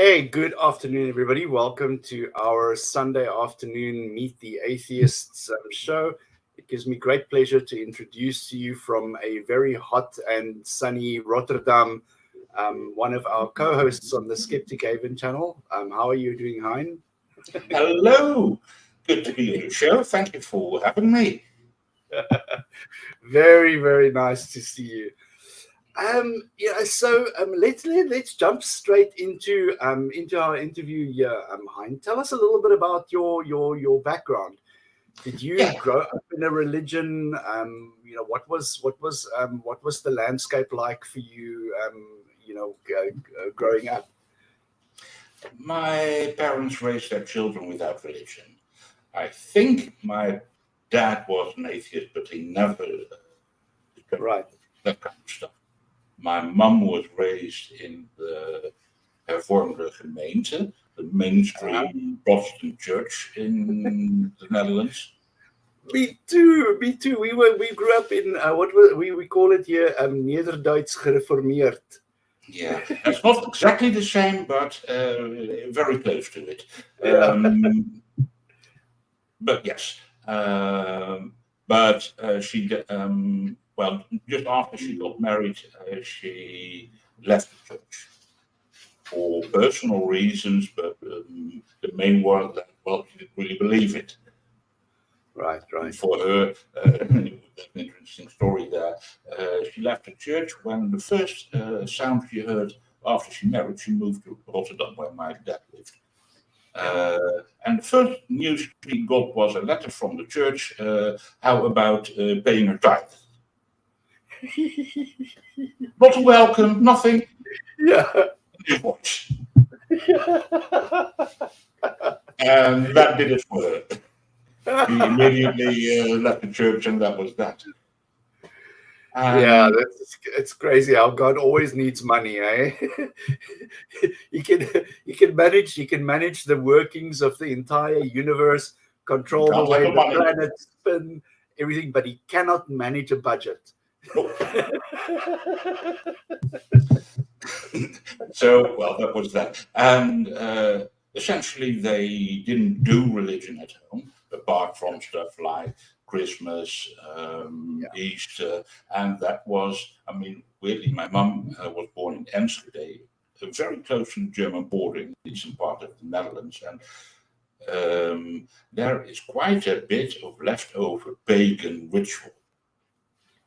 Hey, good afternoon, everybody. Welcome to our Sunday afternoon Meet the Atheists show. It gives me great pleasure to introduce to you from a very hot and sunny Rotterdam, one of our co-hosts on the Skeptic Haven channel. How are you doing, Hein? Hello. Good to be on your show. Thank you for having me. Very, very nice to see you. Let's jump straight into our interview here. Hein, tell us a little bit about your background. Did you Yeah, grow up in a religion? What was the landscape like for you? Growing up. my parents raised their children without religion. I think my dad was an atheist, but he never discovered Right. that kind of stuff. My mum was raised in the hervormde gemeente, the Uh, mainstream Protestant church in the Netherlands. Me too. Me too. We grew up in what we call it here, Nederduits gereformeerd. Yeah, that's not exactly the same, but very close to it. Yeah. But yes, but well, just after she got married, she left the church for personal reasons, but the main one that, well, she didn't really believe it. Right. And Right. for her, that's an interesting story there. She left the church when the first sound she heard after she married, she moved to Rotterdam, where my dad lived. And the first news she got was a letter from the church. How about paying her tithe? Not a welcome, nothing. Yeah. Invoice. And that did it for her. She immediately left the church, and that was that. Yeah, And it's crazy how God always needs money, eh? he can he can manage the workings of the entire universe, you control the can't have way the the money. planets spin, everything, but he cannot manage a budget. Nope. So, well, that was that. And essentially, they didn't do religion at home, apart from stuff like Christmas, Easter, and that was, I mean, weirdly, my mum was born in Enschede, very close to the German border in the eastern part of the Netherlands, and there is quite a bit of leftover pagan ritual,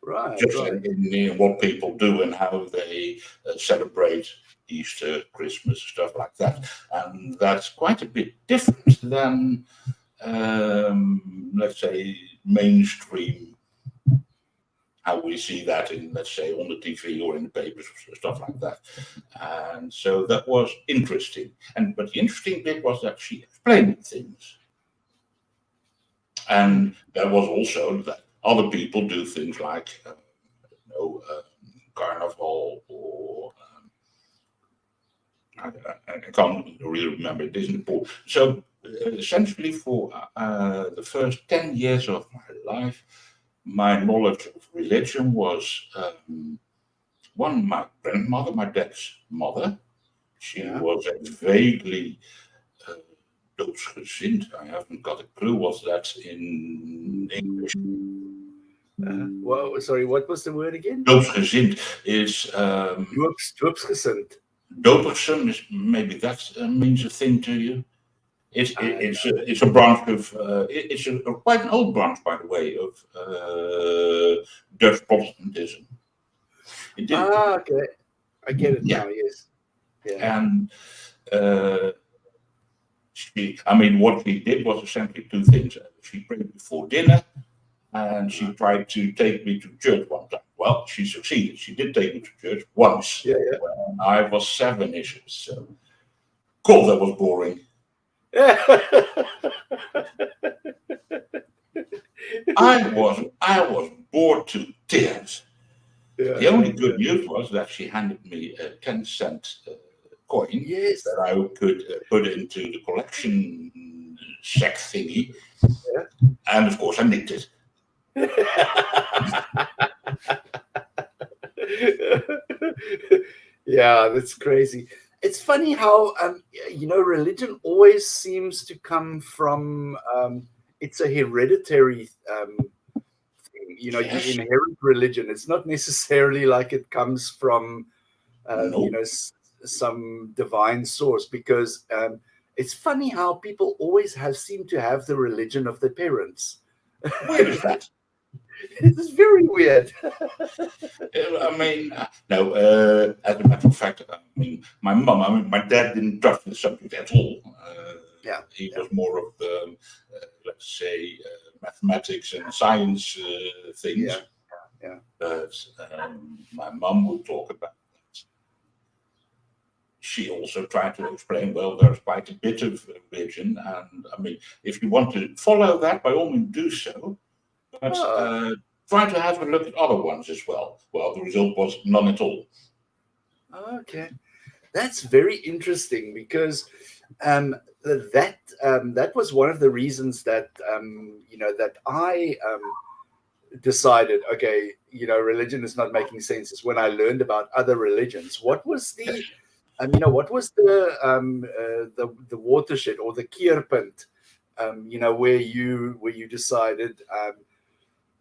Right, just right. in what people do and how they celebrate Easter, Christmas, stuff like that. And that's quite a bit different than, let's say, mainstream, how we see that in, let's say, on the TV or in the papers, stuff like that. And so that was interesting. But the interesting bit was that she explained things. And there was also that other people do things like, carnival or I can't really remember. It isn't important. So essentially, for the first 10 years of my life, my knowledge of religion was one, my grandmother, my dad's mother. She Yeah. was a vaguely uh, doodsgezind. I haven't got a clue what that's in English. Well, sorry, what was the word again? Doodsgezind is Doopsgesind. Doperson is maybe that means a thing to you. No. It's a branch of it's quite an old branch, by the way, of Dutch Protestantism. It did, Okay. I get it yeah, now. Yes. Yeah. and uh, I mean, what she did was essentially two things. She prayed before dinner, and she tried to take me to church one time. Well, she succeeded. She did take me to church once Yeah. when I was 7-ish. So, cool, that was boring. Yeah. I was bored to tears. Yeah. The only Yeah. good news was that she handed me a 10-cent coin Yes. that I could put into the collection sack thingy, and of course I nicked it. Yeah, that's crazy. It's funny how religion always seems to come from, it's a hereditary thing. You Yes. inherit religion. It's not necessarily like it comes from, No. some divine source, because it's funny how people always seem to have the religion of their parents. Where is that? It's very weird. I mean, no. As a matter of fact, my dad didn't touch the subject at all. He was more of the, let's say, mathematics and science things. But my mum would talk about that. She also tried to explain, well, there's quite a bit of religion, and I mean, if you want to follow that, by all means do so. But try to have a look at other ones as well. Well, the result was none at all. Okay, that's very interesting, because that was one of the reasons that that I decided, okay, religion is not making sense, is when I learned about other religions. What was the what was the watershed, or the keerpunt, where you decided,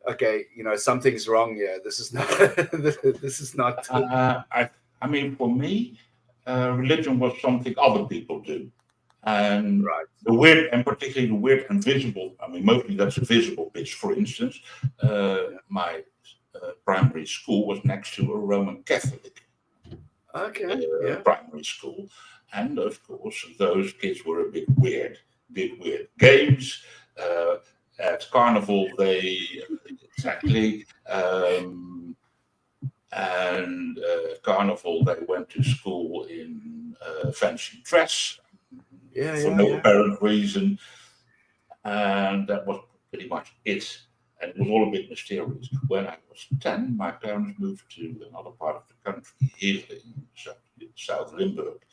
okay, something's wrong here. This is not this is not. I mean, for me, religion was something other people do. And Right. the weird, and particularly the weird and visible, I mean, mostly that's a visible bit. For instance, my primary school was next to a Roman Catholic primary school. And of course, those kids were a bit weird. Games. At Carnival, exactly. And Carnival, they went to school in fancy dress. For no apparent reason, and that was pretty much it. And it was all a bit mysterious. When I was 10, my parents moved to another part of the country, here in South Limburg,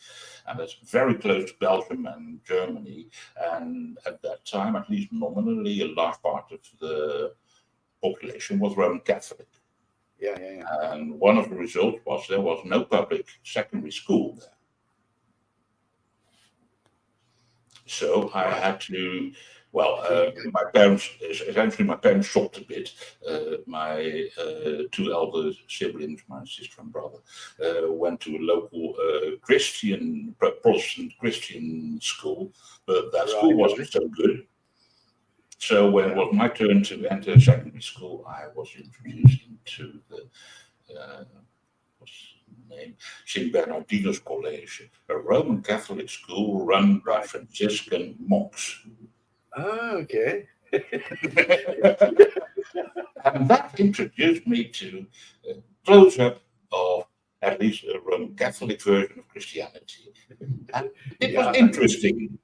and that's very close to Belgium and Germany. And at that time, at least nominally, a large part of the population was Roman Catholic. And one of the results was there was no public secondary school there. So I had to, my parents shocked a bit. My two elder siblings, my sister and brother, went to a local Protestant Christian school, but that school wasn't so good. So when it was my turn to enter secondary school, I was introduced into the St. Bernardinus College, a Roman Catholic school run by Franciscan monks. Oh, okay. And that introduced me to a close-up of at least a Roman Catholic version of Christianity. And it was interesting.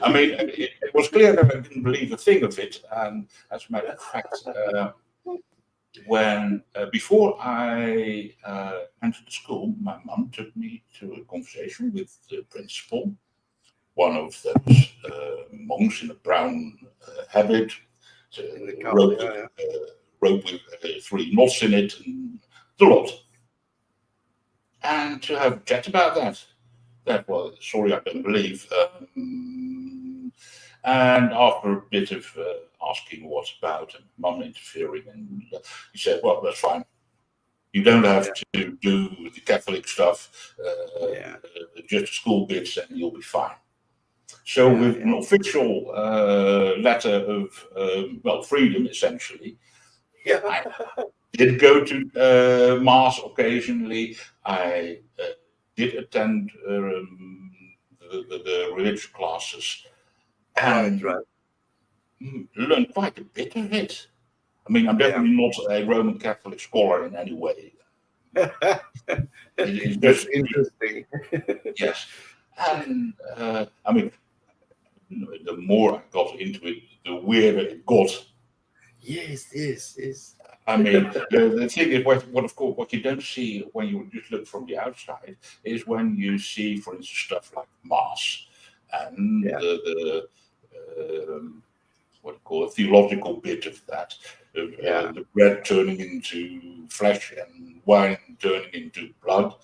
I mean, it was clear that I didn't believe a thing of it. And as a matter of fact, before I entered the school, my mum took me to a conversation with the principal, one of those monks in a brown habit, rope with 3 knots in it, and the lot. And to have a chat about that was, sorry, I don't believe. And after a bit of asking what's about and mum interfering, and he said, well, that's fine. You don't have to do the Catholic stuff, just school bits, and you'll be fine. So with an official letter of, freedom, essentially, I did go to Mass occasionally. I did attend the religious classes. And learned quite a bit of it. I mean, I'm definitely not a Roman Catholic scholar in any way. It's just interesting. Yes. And I mean, the more I got into it, the weirder it got. Yes. I mean, the thing is, what you don't see when you just look from the outside is when you see, for instance, stuff like Mass and the what you call a theological bit of that, the bread turning into flesh and wine turning into blood,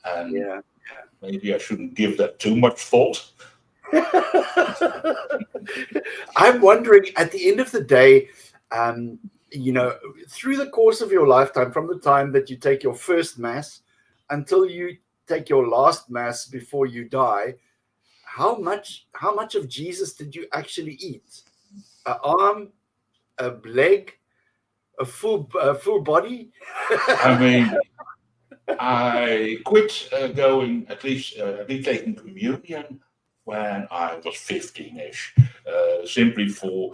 and maybe I shouldn't give that too much thought, I'm wondering, at the end of the day, through the course of your lifetime, from the time that you take your first mass until you take your last mass before you die, how much of Jesus did you actually eat? An arm, a leg, a full body? I mean, I quit going, at least taking communion when I was 15-ish, simply for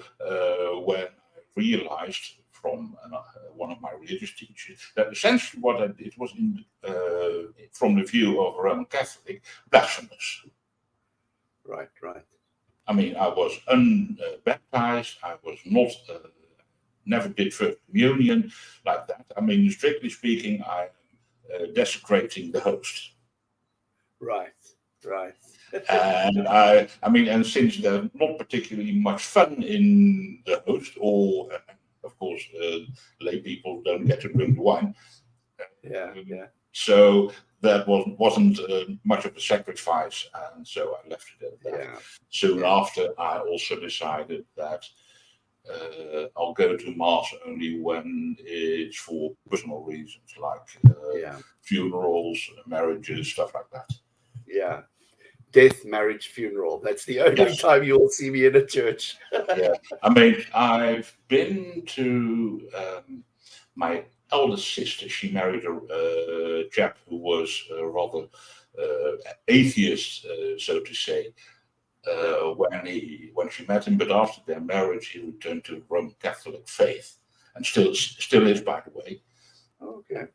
when I realized from one of my religious teachers that essentially what I did was, from the view of a Roman Catholic, blasphemous. Right. I mean, I was unbaptized. I was not, never did first communion like that. I mean, strictly speaking, I desecrating the host. Right. And I mean, and since there's not particularly much fun in the host, or of course, lay people don't get to drink the wine. Yeah. So that wasn't much of a sacrifice, and so I left it at that. Yeah. Soon after, I also decided that I'll go to mass only when it's for personal reasons, like funerals, marriages, stuff like that. Yeah. Death, marriage, funeral. That's the only time you will see me in a church. Yeah. I mean, I've been to my eldest sister. She married a chap who was rather atheist, so to say, when she met him. But after their marriage, he returned to the Roman Catholic faith, and still is, by the way. Okay.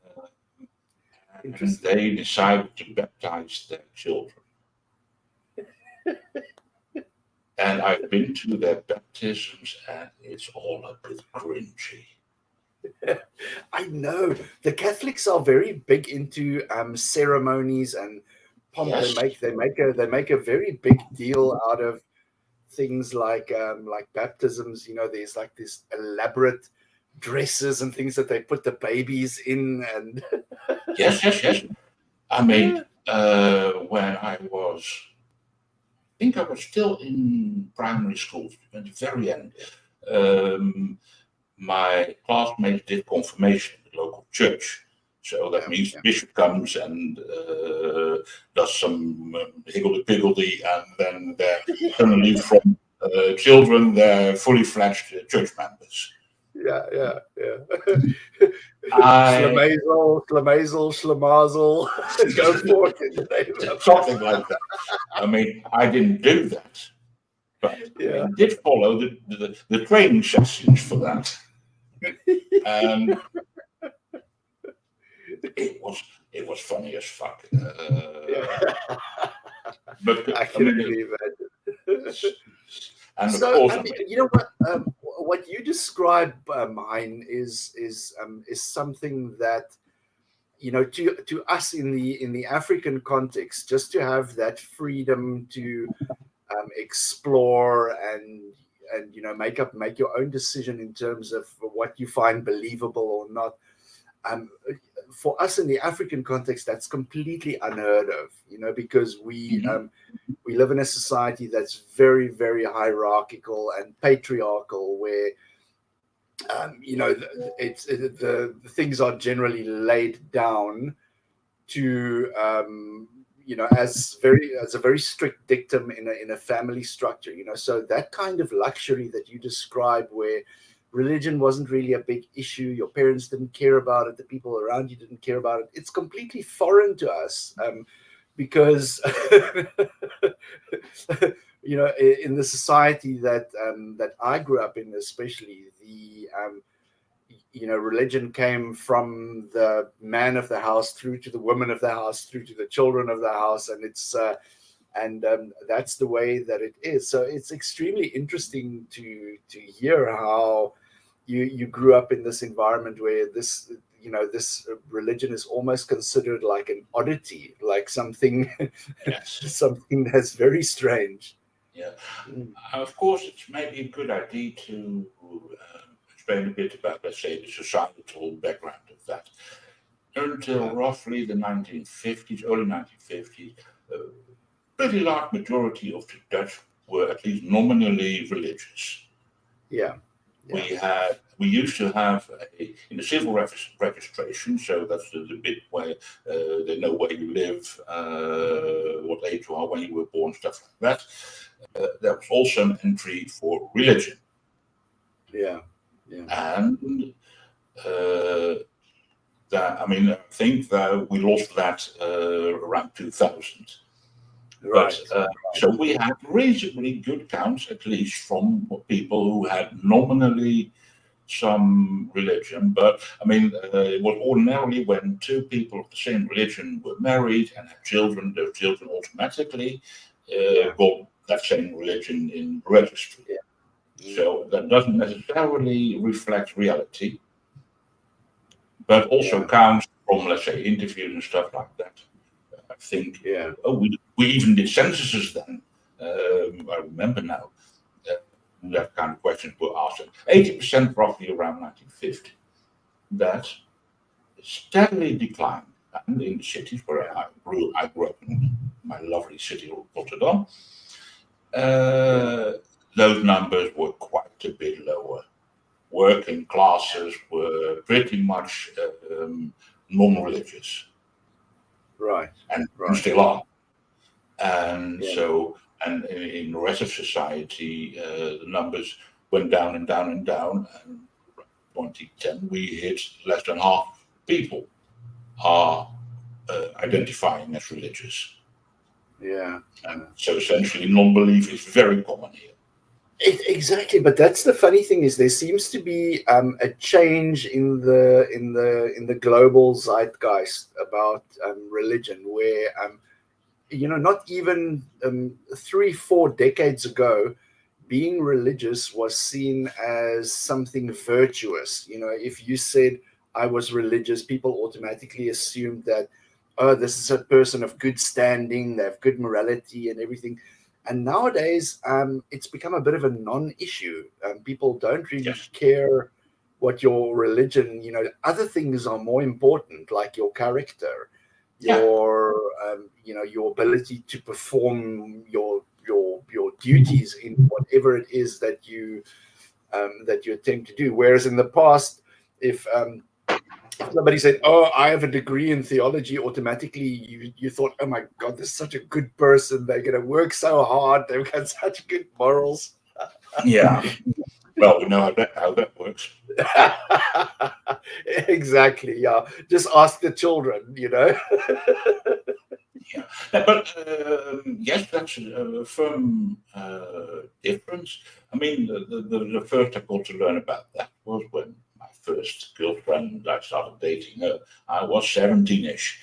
And they decided to baptize their children. And I've been to their baptisms, and it's all a bit cringy. I know the Catholics are very big into ceremonies and pomp. Yes. They make a very big deal out of things like baptisms. There's like this elaborate dresses and things that they put the babies in, and yes. I mean, when I think I was still in primary school at the very end. My classmates did confirmation at the local church. So that means the bishop comes and does some higgledy-piggledy, and then they're suddenly from children, they're fully fledged church members. Yeah. Schlemazel, go forth in the name of something like that. I mean, I didn't do that, but I did follow the training sessions for that, and it was funny as fuck. But I can really imagine. And so, of course, you know what you describe, Hein, is something that, to us in the African context, just to have that freedom to explore and make your own decision in terms of what you find believable or not. For us in the African context, that's completely unheard of, because we live in a society that's very, very hierarchical and patriarchal, where the things are generally laid down to as a very strict dictum in a family structure. So that kind of luxury that you describe, where religion wasn't really a big issue, your parents didn't care about it, the people around you didn't care about it, it's completely foreign to us, because in the society that I grew up in, especially, religion came from the man of the house through to the woman of the house through to the children of the house, and it's that's the way that it is. So it's extremely interesting to hear how you grew up in this environment where this religion is almost considered like an oddity, like something something that's very strange. Yeah, of course, it's maybe a good idea to explain a bit about, let's say, the societal background of that. Until roughly the 1950s, early 1950s, pretty large majority of the Dutch were at least nominally religious. Yeah. We used to have in the civil registration, so that's the bit where they know where you live, what age you are, when you were born, stuff like that. There was also an entry for religion. Yeah. And I think that we lost that around 2000. Right. So we had reasonably good counts, at least from people who had nominally some religion. But it was ordinarily when two people of the same religion were married and had children, those children automatically got that same religion in the registry. Yeah. So that doesn't necessarily reflect reality, but also counts from, let's say, interviews and stuff like that. I think we even did censuses then. I remember now that kind of questions were asked. 80% roughly around 1950. That steadily declined. And in the cities where I grew up in my lovely city of Rotterdam, those numbers were quite a bit lower. Working classes were pretty much non-religious. Right. And still are. And so, and in the rest of society, the numbers went down and down and down. And in 2010, we hit less than half people are identifying as religious. Yeah. And so essentially, non-belief is very common here. Exactly, but that's the funny thing is there seems to be a change in the global zeitgeist about religion, where not even 3-4 decades ago, being religious was seen as something virtuous. If you said I was religious, people automatically assumed that, oh, this is a person of good standing, they have good morality and everything. And nowadays, it's become a bit of a non-issue. People don't really care what your religion, other things are more important, like your character, your ability to perform your duties in whatever it is that you attempt to do. Whereas in the past, if somebody said, "Oh, I have a degree in theology," automatically you thought, "Oh my God, this is such a good person. They're going to work so hard. They've got such good morals." Yeah. Well, we know how that works. Exactly. Yeah. Just ask the children. Yeah. But yes, that's a firm difference. The first I got to learn about that was when my first girlfriend, I started dating her. I was 17-ish.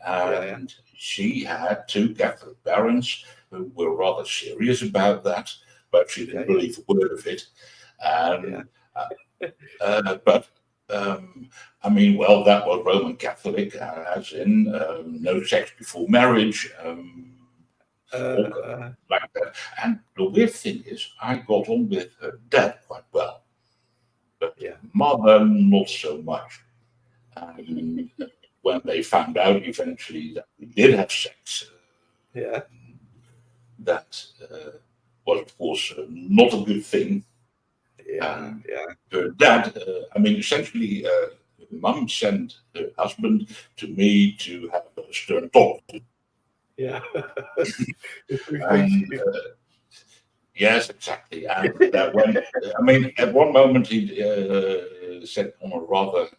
And she had two Catholic parents who were rather serious about that, but she didn't believe a word of it. That was Roman Catholic, as in no sex before marriage, like that. And the weird thing is, I got on with her dad quite well, but mother not so much. And when they found out eventually that we did have sex, that was of course not a good thing. Her dad, essentially, mum sent her husband to me to have a stern talk. Yeah. Yes, exactly. And that when, at one moment he said on a rather,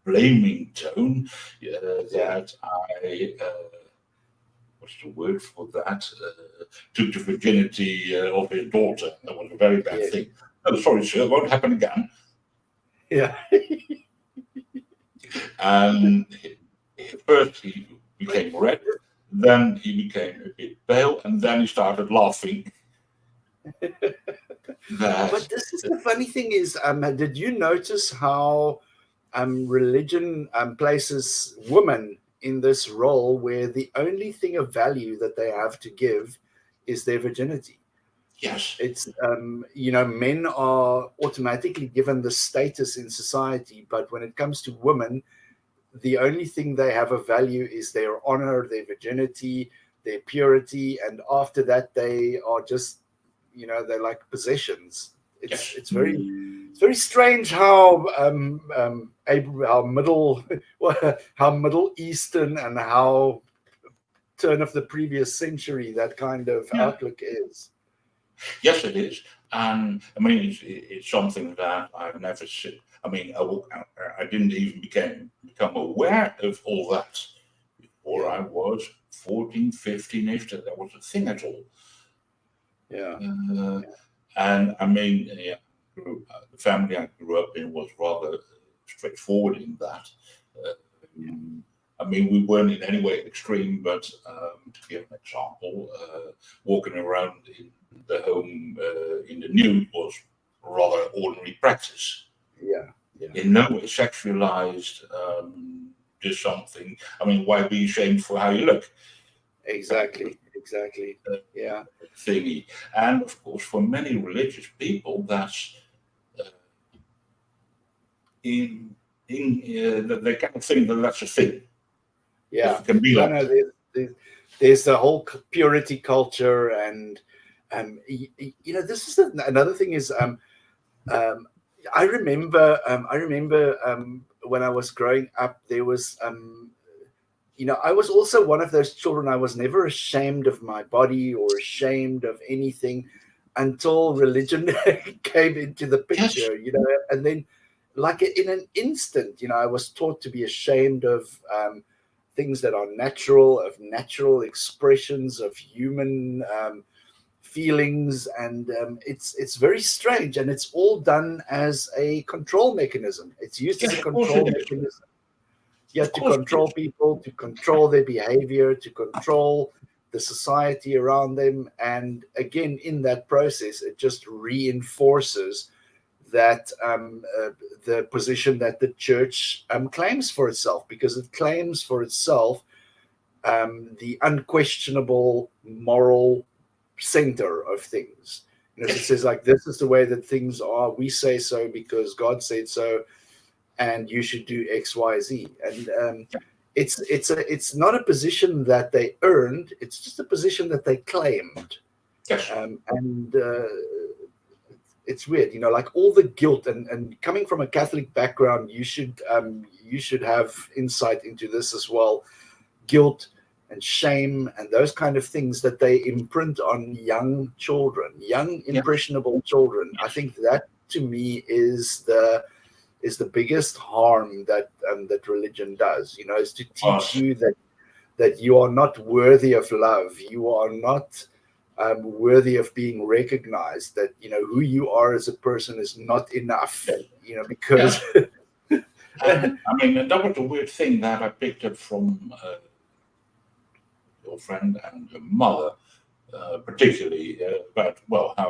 blaming tone, that I, what's the word for that? Took the virginity of his daughter. That was a very bad thing. Oh, sorry, sir, it won't happen again. Yeah. And first he became red, then he became a bit pale, and then he started laughing. But this is the funny thing is, did you notice how religion places women in this role where the only thing of value that they have to give is their virginity? Yes. It's, men are automatically given the status in society, but when it comes to women, the only thing they have of value is their honor, their virginity, their purity, and after that they are just, they're like possessions. It's very strange how how Middle Eastern and how turn of the previous century that kind of outlook is. Yes, it is. And I mean, it's something that I've never seen. I mean, I didn't even become aware of all that before I was 14, 15-ish, that was a thing at all. Yeah. And I mean, the family I grew up in was rather straightforward in that. I mean, we weren't in any way extreme, but to give an example, walking around in the home in the nude was rather ordinary practice. Yeah. In no way sexualized, just something. I mean, why be ashamed for how you look? Exactly. Yeah. Thingy. And of course, for many religious people, that's they kind of think that that's a thing. Yeah. It can be like there's the whole purity culture, and this is another thing is I remember when I was growing up, there was I was also one of those children. I was never ashamed of my body or ashamed of anything until religion came into the picture, and then like in an instant, I was taught to be ashamed of things that are natural, of natural expressions of human feelings, and it's very strange, and it's all done as a control mechanism. It's used as a control mechanism. To control people, to control their behavior, to control the society around them. And again, in that process, it just reinforces that the position that the church claims for itself, because it claims for itself the unquestionable moral center of things. So it says, like, this is the way that things are. We say so because God said so, and you should do X, Y, Z. And it's not a position that they earned. It's just a position that they claimed. And it's weird, like all the guilt, and coming from a Catholic background, you should have insight into this as well. Guilt and shame and those kind of things that they imprint on young children, young impressionable children. I think that, to me, is the biggest harm that religion does, is to teach you that you are not worthy of love, you are not worthy of being recognized, that who you are as a person is not enough, because I mean, that was a weird thing that I picked up from your friend and your mother, particularly about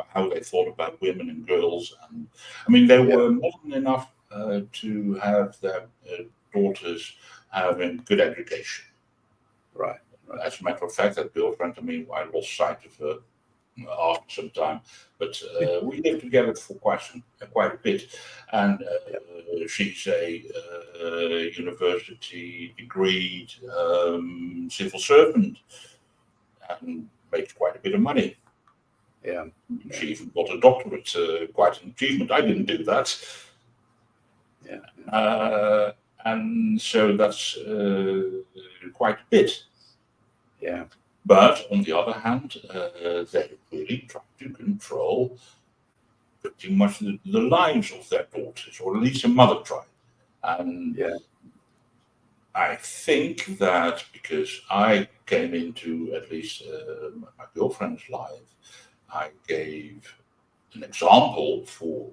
how they thought about women and girls. And I mean, they were modern enough to have their daughters having good education. Right. As a matter of fact, that girlfriend, I mean, I lost sight of her after some time, but we lived together for quite a bit, and she's a university degreed civil servant and makes quite a bit of money. She even got a doctorate, quite an achievement. I didn't do that. And so that's quite a bit. But on the other hand, they really try to control pretty much the lives of their daughters, or at least a mother tried. And I think that because I came into at least my girlfriend's life, I gave an example for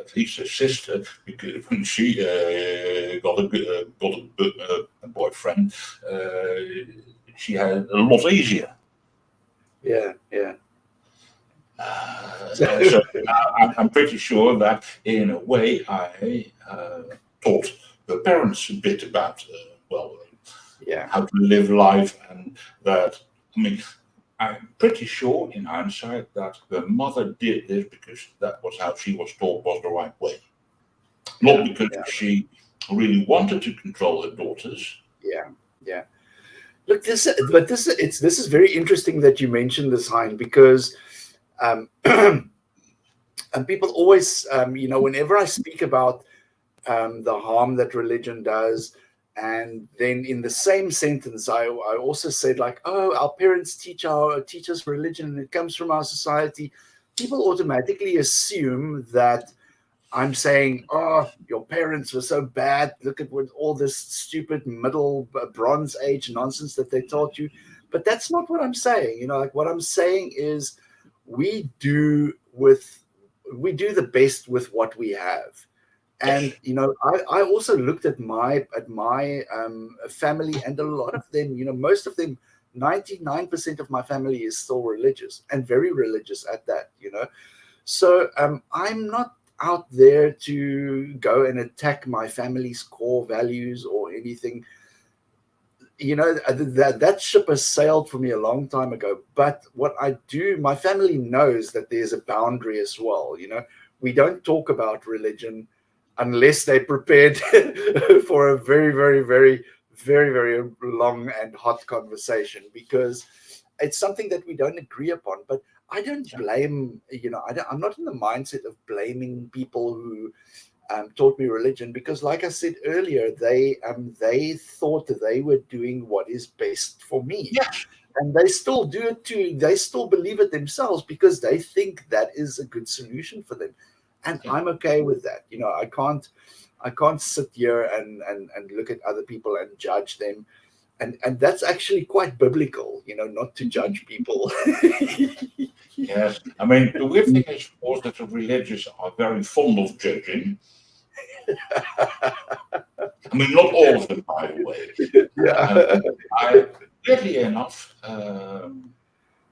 at least her sister, because when she got a boyfriend, she had a lot easier. So I'm pretty sure that in a way I taught her parents a bit about how to live life, and that, I mean, I'm pretty sure in hindsight that her mother did this because that was how she was taught was the right way. Not because she really wanted to control her daughters. Yeah. Look, this is very interesting that you mentioned this, Hein, because and people always, whenever I speak about the harm that religion does, and then in the same sentence, I also said, like, oh, our parents teach us religion, and it comes from our society. People automatically assume that I'm saying, oh, your parents were so bad. Look at what all this stupid middle Bronze Age nonsense that they taught you. But that's not what I'm saying. Like, what I'm saying is we do the best with what we have. And I also looked at my family, and a lot of them, most of them, 99% of my family is still religious, and very religious at that. So I'm not out there to go and attack my family's core values or anything. That ship has sailed for me a long time ago. But what I do, my family knows that there's a boundary as well. We don't talk about religion unless they're prepared for a very, very, very, very, very long and hot conversation, because it's something that we don't agree upon. But I don't blame, I'm not in the mindset of blaming people who taught me religion, because, like I said earlier, they thought that they were doing what is best for me. Yeah. And they still do it too. They still believe it themselves because they think that is a good solution for them. And I'm okay with that. I can't sit here and look at other people and judge them. And that's actually quite biblical, not to judge people. Yes, I mean, the weird thing is, of course, that the religious are very fond of judging. I mean, not all of them, by the way. Yeah. Weirdly enough,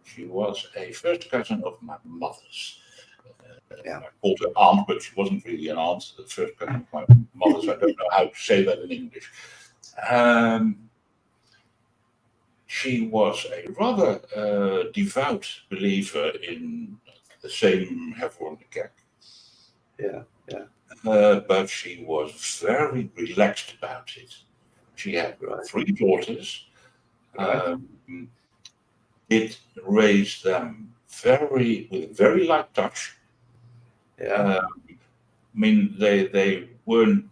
she was a first cousin of my mother's. I called her aunt, but she wasn't really an aunt. The first cousin of my mother's. I don't know how to say that in English. She was a rather devout believer in the same hervormde kerk. Yeah. But she was very relaxed about it. She had 3 daughters. It raised them with very light touch. Yeah. I mean, they weren't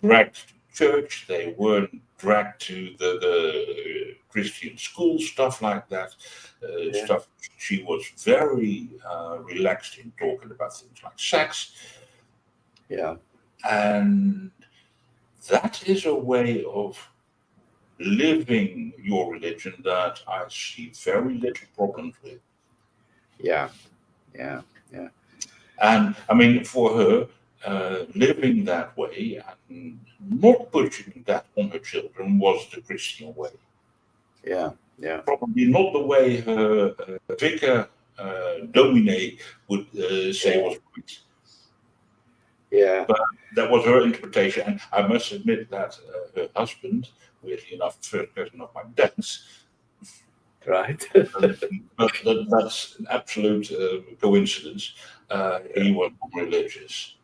dragged to church. They weren't dragged to the Christian school, stuff like that. Stuff. She was very relaxed in talking about things like sex. Yeah. And that is a way of living your religion that I see very little problems with. Yeah. And I mean, for her, living that way and not pushing that on her children was the Christian way. Yeah. Probably not the way her vicar, Domine, would say was right. Yeah. But that was her interpretation. And I must admit that her husband, weirdly enough, first cousin of my dad's, Right. but that's an absolute coincidence. He was religious.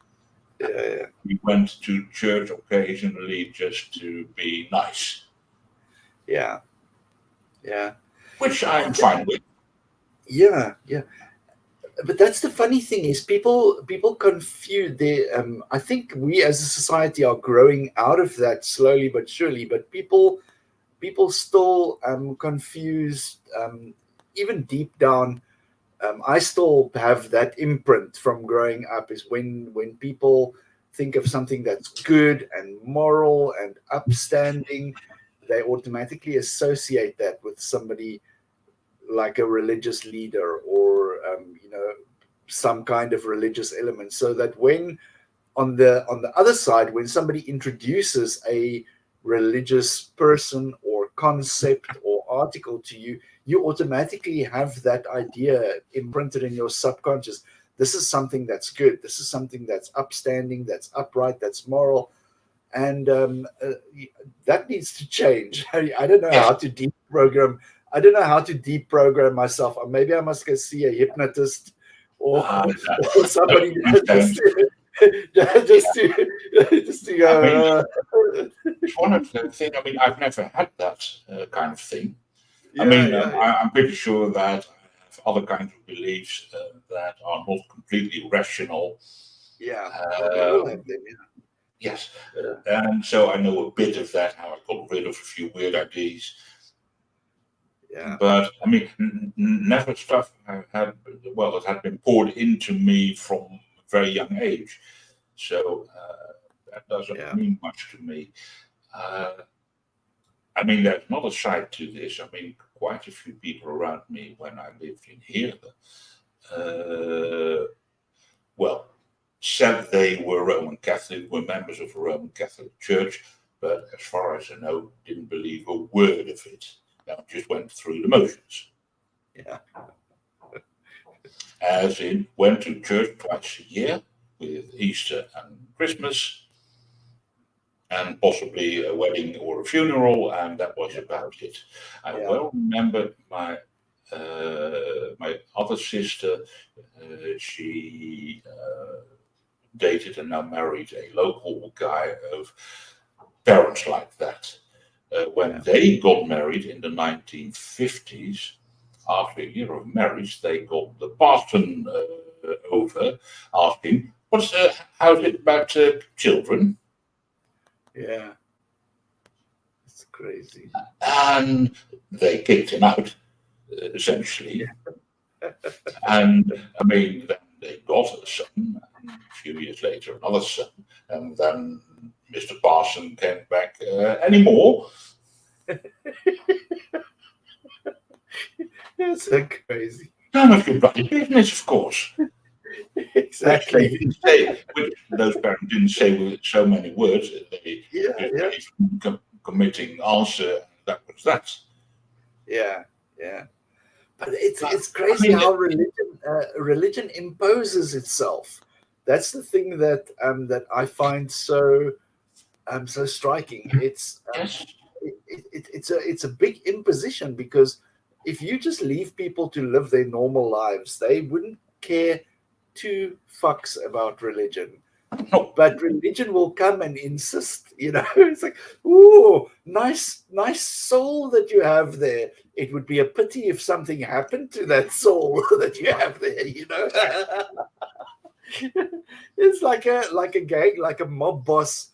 Yeah. He went to church occasionally just to be nice. Yeah. Which I'm fine with. Yeah. But that's the funny thing is people confuse I think we as a society are growing out of that slowly but surely, but people still confuse, even deep down. I still have that imprint from growing up, is when people think of something that's good and moral and upstanding, they automatically associate that with somebody like a religious leader or some kind of religious element, so that when on the other side, when somebody introduces a religious person or concept or article to you, you automatically have that idea imprinted in your subconscious. This is something that's good. This is something that's upstanding, that's upright, that's moral. And that needs to change. I don't know how to deprogram. I don't know how to deprogram myself. Or maybe I must go see a hypnotist or somebody. just to I mean, go. it's one of the things. I mean, I've never had that kind of thing. I Yeah, mean, yeah, I'm pretty sure that I have other kinds of beliefs that are not completely rational. yeah. Oh, we all have them. Yes, Yeah, and so I know a bit of that, how I got rid of a few weird ideas. yeah, But I mean, never stuff I had, well, that had been poured into me from a very young age. So that doesn't yeah, mean much to me. Uh, I mean, there's another side to this. I mean, quite a few people around me when I lived in here, uh, well, said they were Roman Catholic, were members of a Roman Catholic Church, but as far as I know, didn't believe a word of it. Just went through the motions. yeah, As in, went to church twice a year with Easter and Christmas, and possibly a wedding or a funeral, and that was about it. I yeah, well remember my other sister. She dated and now married a local guy of parents like that. When yeah. they got married in the 1950s, after a year of marriage, they got the parson over asking, how's it about children? Yeah. It's crazy. And they kicked him out, essentially. And I mean, then they got a son, and a few years later, another son, and then Mr. Parson came back anymore. It's so crazy. None of your bloody business, of course. Which they Exactly. didn't say, which those parents didn't say with so many words. They Yeah, just yeah, gave committing answer. That was that. yeah, yeah. But But, it's I crazy mean, how religion imposes itself. That's the thing that I find so striking. yes, It's a big imposition, because if you just leave people to live their normal lives, they wouldn't care two fucks about religion. no, But religion will come and insist, it's like, ooh, nice soul that you have there. It would be a pity if something happened to that soul that you have there. It's like a gang, like a mob boss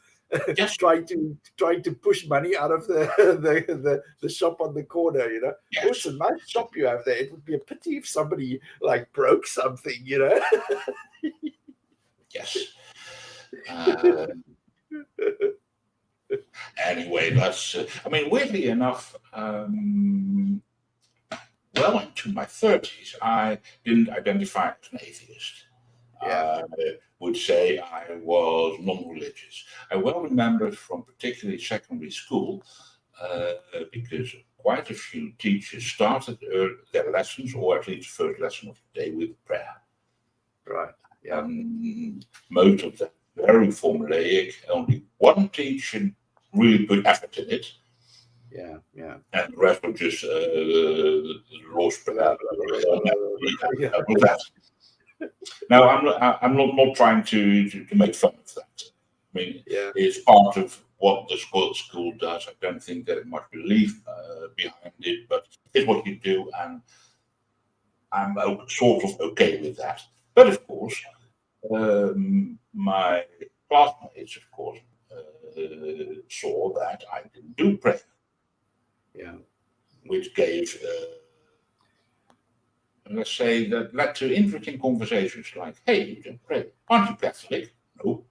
yes, trying to push money out of the shop on the corner. Oh, it's yes, a nice shop you have there. It would be a pity if somebody like broke something. yes. Uh, anyway, that's. I mean, weirdly enough, well into my 30s, I didn't identify as an atheist. Yeah, I would say I was non-religious. I well remember from particularly secondary school, because quite a few teachers started their lessons, or at least the first lesson of the day, with prayer. right. Yeah, Most of them very formulaic. Only one teacher really put effort in it, yeah, yeah. and the rest were just lost Blah, blah, blah, blah, blah, blah. Yeah, with that. Now, I'm not trying to make fun of that. I mean, yeah, it's part of what the school does. I don't think there's much belief behind it, but it's what you do, and I'm sort of okay with that. But of course, my classmates, of course, saw that I didn't do prayer, yeah, which gave, let's say, that led to interesting conversations like, hey, you don't pray. Aren't you Catholic? No.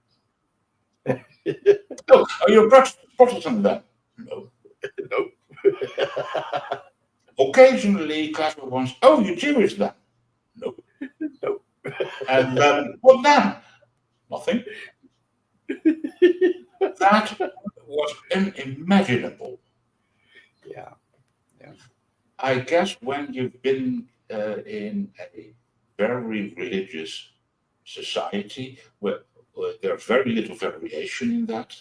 Oh, are you a Protestant then? No. nope. Occasionally, clever ones, oh, you're Jewish then? No. Nope. And then, what then? Nothing. That was unimaginable. Yeah, yeah, I guess when you've been in a very religious society where there's very little variation in that.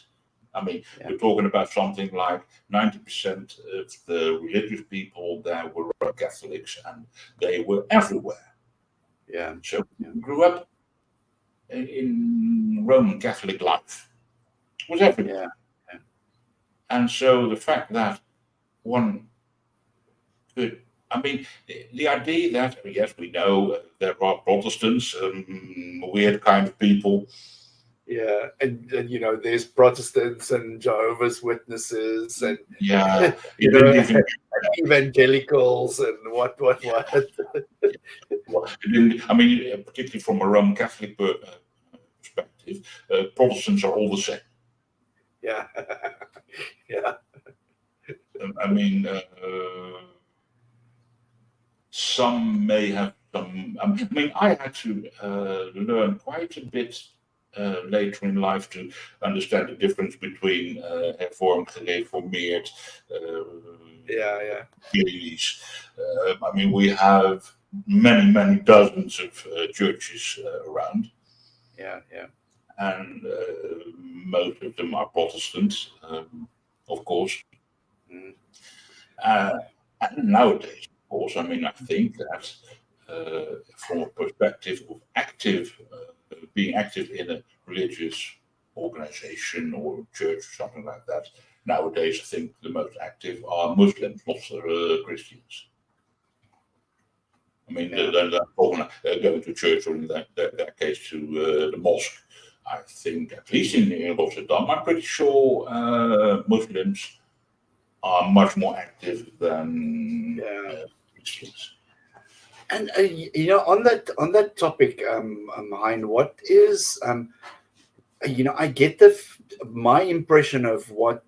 I mean, yeah, we're talking about something like 90% of the religious people there were Catholics, and they were everywhere. yeah, So yeah, we grew up in Roman Catholic life was everything. Yeah. And so the fact that one could, I mean, the idea that, yes, we know there are Protestants, weird kind of people. Yeah, and there's Protestants and Jehovah's Witnesses and Yeah, you it know didn't even. evangelicals and what. Well, it didn't, I mean, particularly from a Roman Catholic perspective, Protestants are all the same. Yeah. Yeah. I mean, some may have some. I mean, I had to learn quite a bit later in life to understand the difference between hervormd, gereformeerd, Yeah. Greenies. I mean, we have many dozens of churches around. Yeah. And most of them are Protestants, of course. Mm. And nowadays, of course, I mean, I think that from a perspective of being active in a religious organization or church or something like that, nowadays I think the most active are Muslims, not Christians. I mean, they're often going to church or in that case to the mosque. I think, at least in Rotterdam, I'm pretty sure Muslims are much more active than Christians. And on that topic, Hein, what is I get my impression of what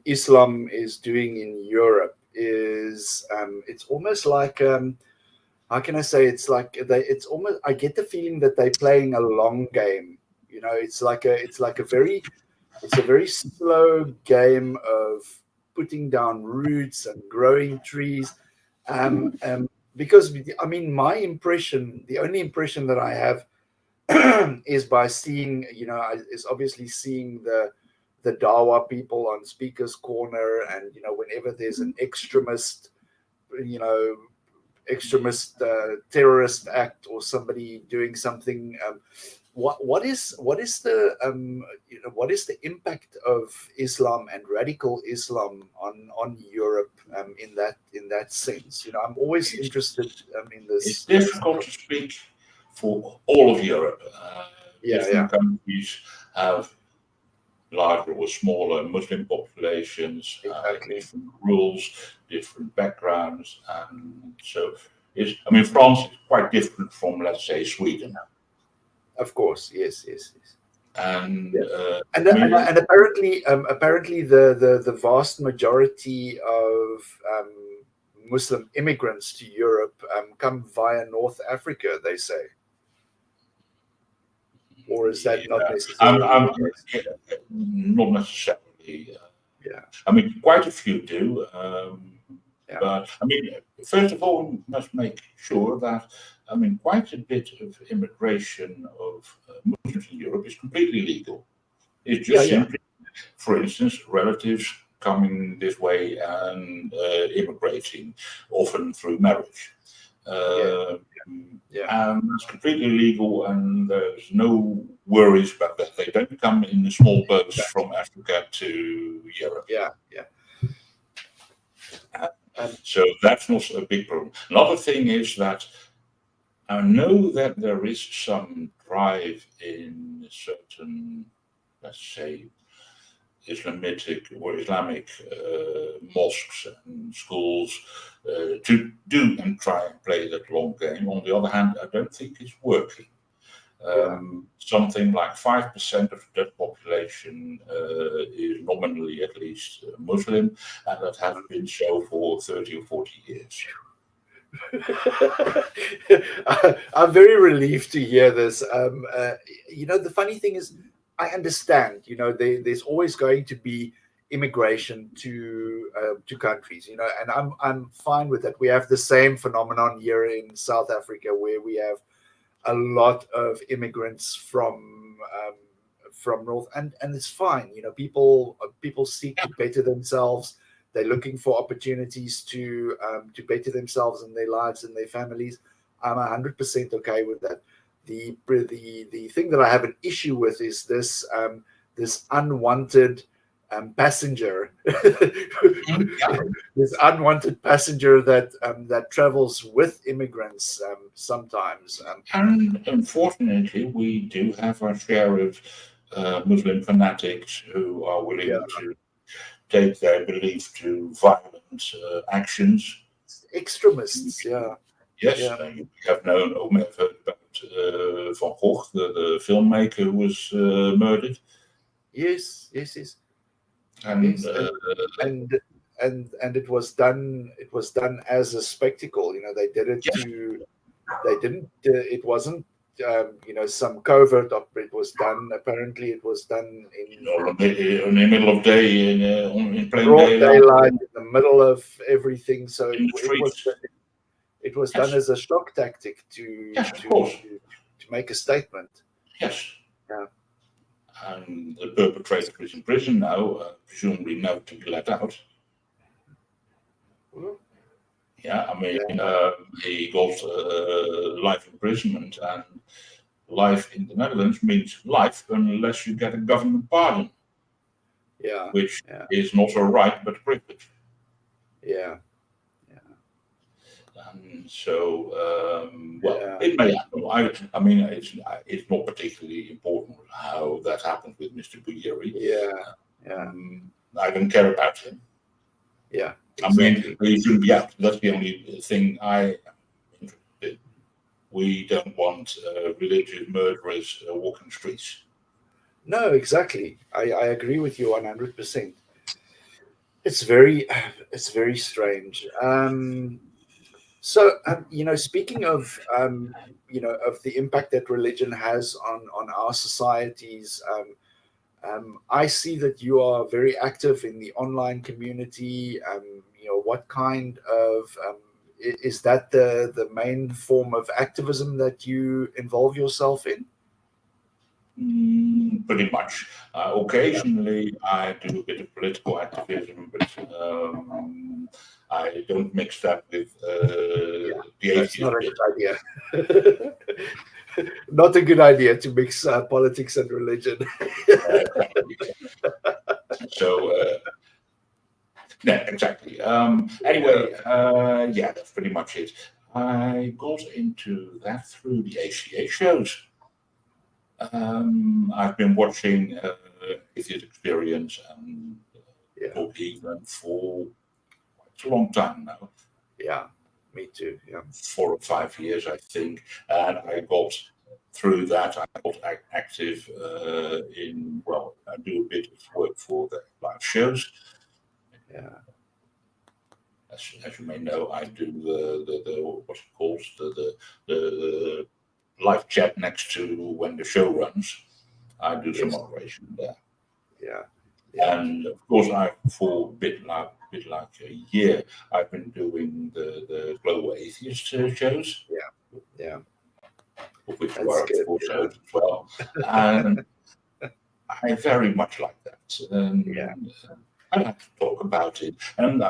Islam is doing in Europe is it's almost like how can I say, it's like it's almost, I get the feeling that they're playing a long game. It's a very slow game of putting down roots and growing trees. Because I mean, the only impression that I have is by seeing, is obviously seeing the Dawa people on Speaker's Corner, and whenever there's an extremist, terrorist act or somebody doing something. What is the what is the impact of Islam and radical Islam on Europe in that sense? I'm always interested in this. It's difficult to speak for all of Europe. Different countries have larger or smaller Muslim populations, Exactly. different rules, different backgrounds, and so I mean, France is quite different from, let's say, Sweden. Of course, yes. And and apparently the vast majority of Muslim immigrants to Europe come via North Africa, they say. Or is that not necessarily the case? Not necessarily. Yeah. I mean, quite a few do. Yeah. But I mean, first of all, we must make sure that, I mean, quite a bit of immigration of Muslims in Europe is completely legal. It's just simply, for instance, relatives coming this way and immigrating, often through marriage. And it's completely legal, and there's no worries about that. They don't come in small boats from Africa to Europe. So that's not a big problem. Another thing is that I know that there is some drive in certain, let's say, Islamic mosques and schools to do and try and play that long game. On the other hand, I don't think it's working. Something like 5% of the population is nominally at least Muslim, and that has been so for 30 or 40 years. I'm very relieved to hear this. The funny thing is, I understand. There's always going to be immigration to countries. And I'm fine with that. We have the same phenomenon here in South Africa, where we have a lot of immigrants from North, and it's fine. People seek to better themselves. They're looking for opportunities to better themselves and their lives and their families. I'm 100% okay with that. the thing that I have an issue with is this this unwanted passenger, this unwanted passenger that travels with immigrants sometimes. And unfortunately, we do have our share of Muslim fanatics who are willing Yeah, to take their belief to violent actions. extremists. Yeah, Yes, yeah, you have known or may have heard about Van Gogh, the filmmaker who was murdered. yes, yes, yes, And yes, and and it was done. It was done as a spectacle. They did it yes, to. They didn't. It wasn't. Some covert. It was done. Apparently, it was done in in the middle of day, in plain broad daylight, daylight, in the middle of everything. So in the streets. it was done Yes, as a shock tactic to yes, of course. make a statement. Yes. Yeah. And the perpetrator is in prison now, presumably now to be let out. Yeah, I mean, he got life imprisonment, and life in the Netherlands means life unless you get a government pardon, Yeah. which Yeah. is not a right but a privilege. Yeah. And so, well, Yeah. it may happen. I mean, it's not particularly important how that happened with Mr. Bujeri. Yeah. Yeah. I don't care about him. Yeah. Exactly. Exactly. I mean, he shouldn't be out. That's the only thing I am interested in. We don't want religious murderers walking the streets. No, exactly. I agree with you 100%. It's very strange. So, speaking of, of the impact that religion has on our societies, I see that you are very active in the online community. What kind of is that the main form of activism that you involve yourself in? Pretty much. Occasionally, I do a bit of political activism, but I don't mix that with the That's atheist not a bit. good idea. Not a good idea to mix politics and religion. So, yeah, exactly. Anyway, yeah, that's pretty much it. I got into that through the ACA shows. I've been watching Atheist Experience and Bob Egan for quite a long time now. Yeah, me too. Yeah, 4 or 5 years, I think. And I got through that. I got active in. Well, I do a bit of work for the live shows. Yeah. As you may know, I do the what's it called the live chat next to when the show runs. I do some moderation there. Yeah. And of course, for a bit like a year, I've been doing the Global Atheist shows. Yeah. Of which you are, of course, as well. And I very much like that. I like to talk about it. And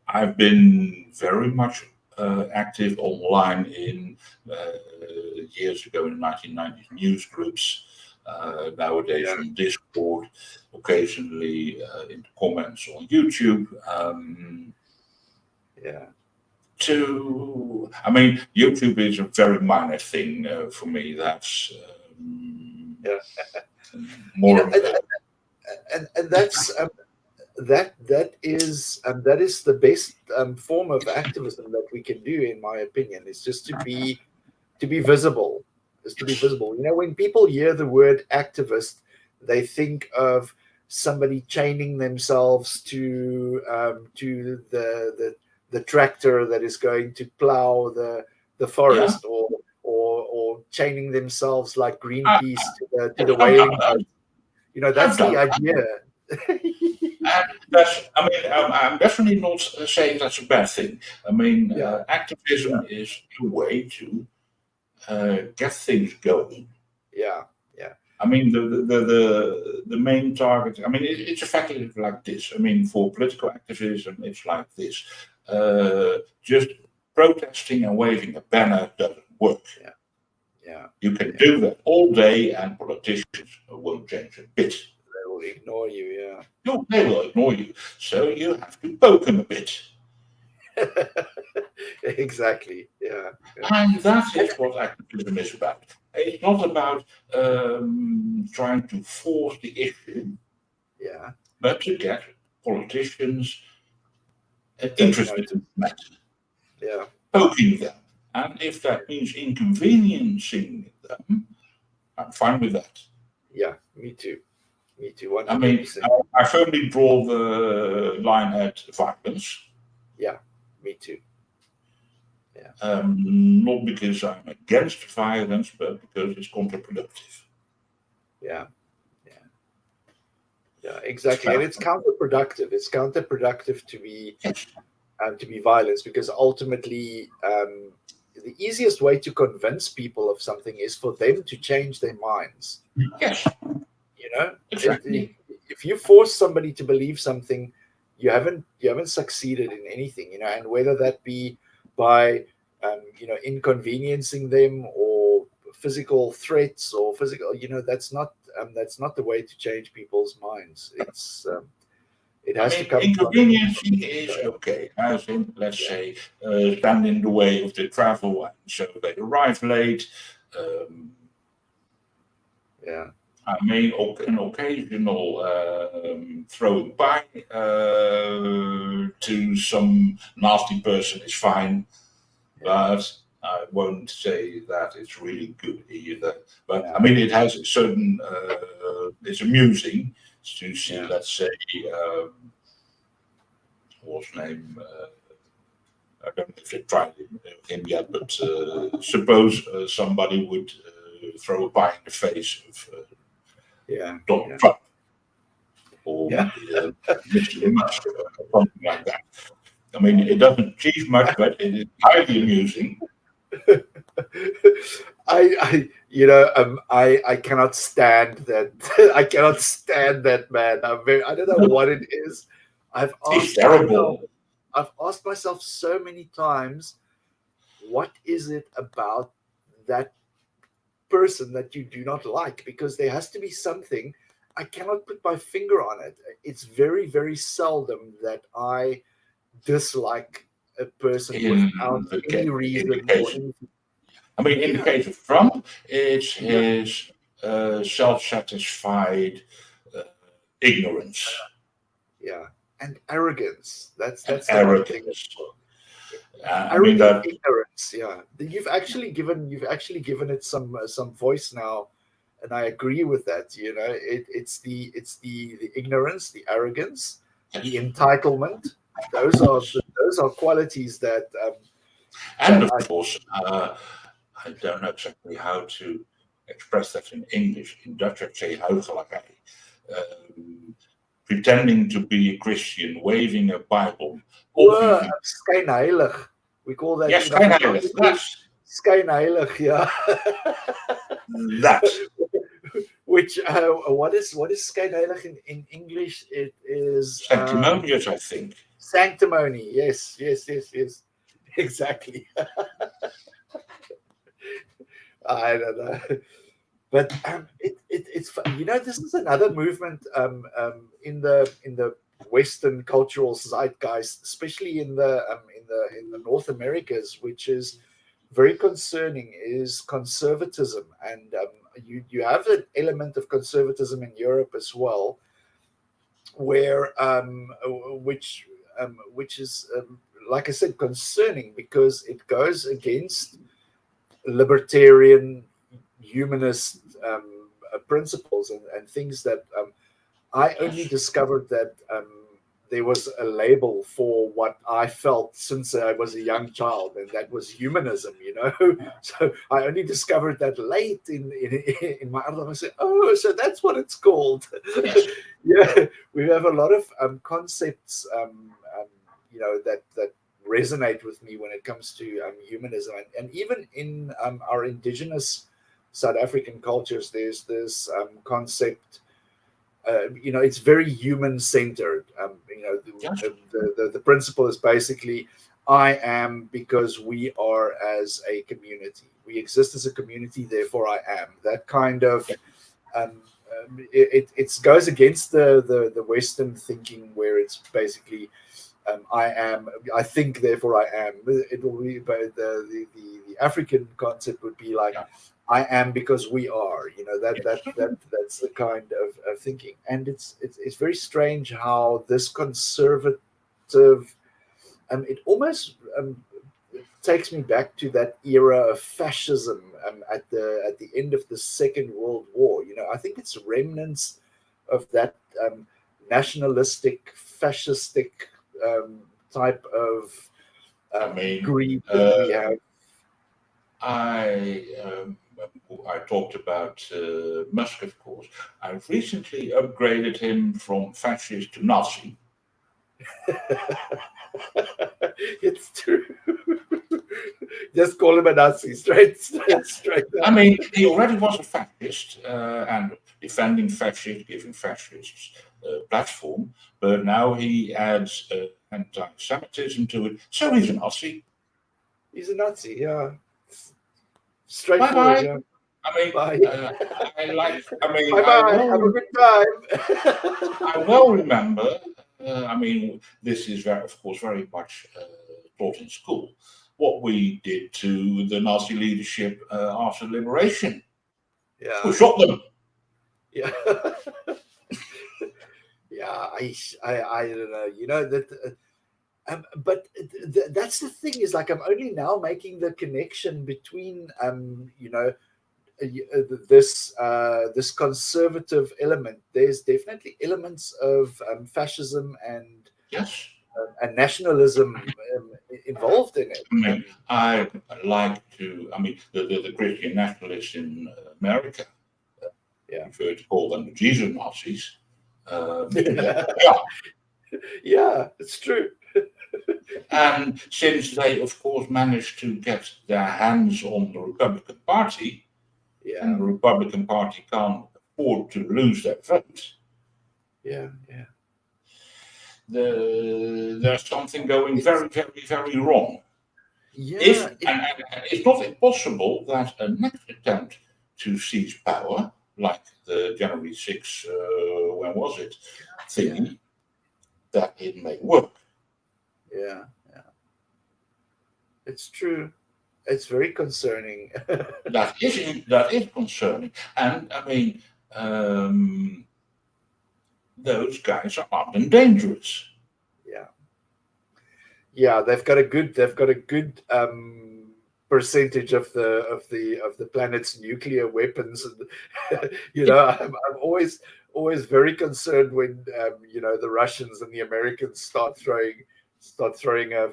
I've been very much active online in years ago in the 1990s news groups. Nowadays on Discord, occasionally in the comments on YouTube. I mean, YouTube is a very minor thing for me. That's more. And that's that is the best form of activism that we can do, in my opinion. Is just to be visible. Is to be visible. When people hear the word activist, they think of somebody chaining themselves to the tractor that is going to plow the forest, or chaining themselves like Greenpeace to the whaling boat. That's the idea. I'm definitely not saying that's a bad thing. I mean, activism is a way to get things going. Yeah. I mean, the main target. I mean, it's effectively like this. I mean, for political activism, it's like this. Just protesting and waving a banner doesn't work. Yeah. You can do that all day, and politicians won't change a bit. They will ignore you. Yeah. No, they will ignore you. So you have to poke them a bit. Exactly. Yeah. And that is what activism is about. It's not about trying to force the issue, Yeah. but to get politicians Take interested notice. in the matter, Yeah. poking them. And if that means inconveniencing them, I'm fine with that. Yeah. Me too. Me too. 100%. I mean, I firmly draw the line at violence. Yeah. Me too. Not because I'm against violence, but because it's counterproductive. Yeah. Yeah, exactly. And it's counterproductive. It's counterproductive to be violence, because ultimately the easiest way to convince people of something is for them to change their minds. Yes. You know, Exactly. if you force somebody to believe something, you haven't succeeded in anything. You know, and whether that be by inconveniencing them, or physical threats, or physical, that's not the way to change people's minds. It has to come inconveniencing is okay. As in, let's say, stand in the way of the travel, and so they arrive late. Yeah. I mean, an occasional throwing by to some nasty person is fine, but I won't say that it's really good either. But I mean, it has a certain. It's amusing to see. Let's say, what's name? I don't know if they tried him yet, but suppose somebody would throw a pie in the face of Donald Trump or Mr. Musk or something like that. I mean, it doesn't achieve much, but it is highly amusing. I cannot stand that. I cannot stand that man. I don't know what it is. It's terrible. I've asked myself so many times, what is it about that person that you do not like? Because there has to be something. I cannot put my finger on it. It's very, very seldom that I dislike a person without any reason or anything. I mean, in the case of Trump, it's his self-satisfied ignorance. Yeah, and arrogance. That's the arrogance. one thing. I mean that ignorance. Yeah, you've actually given it some voice now, and I agree with that. You know, it's the ignorance, the arrogance, the entitlement. Those are qualities that. And of course, I don't know exactly how to express that in English. In Dutch, I'd say huichelarij. Pretending to be a Christian, waving a Bible. Schijnheilig. We call that. Yes, schijnheilig. Schijnheilig, yeah. That. Which what is schijnheilig in English? It is sanctimonious, I think. Sanctimony. Yes. Exactly. I don't know. But it's this is another movement in the Western cultural zeitgeist, especially in the North Americas, which is very concerning, is conservatism, and you have an element of conservatism in Europe as well, where which is like I said, concerning, because it goes against libertarian humanist principles and things that I only discovered that there was a label for what I felt since I was a young child, and that was humanism, So I only discovered that late in my adult life. I said, oh, so that's what it's called. Yeah, we have a lot of concepts, that resonate with me when it comes to humanism, and even in our indigenous South African cultures, there's this concept. It's very human centered. The principle is basically, I am because we are as a community. We exist as a community, therefore I am. That kind of it goes against the Western thinking where it's basically I am, I think, therefore I am. It will be, but the African concept would be like, Yeah. I am because we are. Yes. That's the kind of thinking, and it's very strange how this conservative, it almost takes me back to that era of fascism at the end of the Second World War. I think it's remnants of that nationalistic, fascistic type of I mean, greed that we have. I talked about Musk, of course. I've recently upgraded him from fascist to Nazi. It's true. Just call him a Nazi, straight I up. mean, he already was a fascist and defending fascists, giving fascists a platform, but now he adds anti-Semitism to it, so he's a Nazi. He's a Nazi, yeah. Bye Straightforward, bye. yeah. I mean, Bye. I Bye-bye. Have a good time. I well remember. I mean, this is of course, very much taught in school. What we did to the Nazi leadership after liberation, we Yeah. shot them. Yeah. Yeah. I don't know. That. But that's the thing, is like I'm only now making the connection between this conservative element. There's definitely elements of fascism Yes. and nationalism involved in it. I mean, I like to. I mean, the Christian nationalists in America, Yeah. prefer to call them the Jesus Nazis. Yeah, it's true. And since they, of course, managed to get their hands on the Republican Party, and the Republican Party can't afford to lose their vote. Yeah. There's something going very, very, very wrong. Yeah. And it's not impossible that a next attempt to seize power, like the January 6th, when was it, thingy, that it may work. Yeah. It's true. It's very concerning. That is concerning. And I mean, those guys are armed and dangerous. Yeah, they've got a good percentage of the planet's nuclear weapons, and I'm always very concerned when the Russians and the Americans start throwing a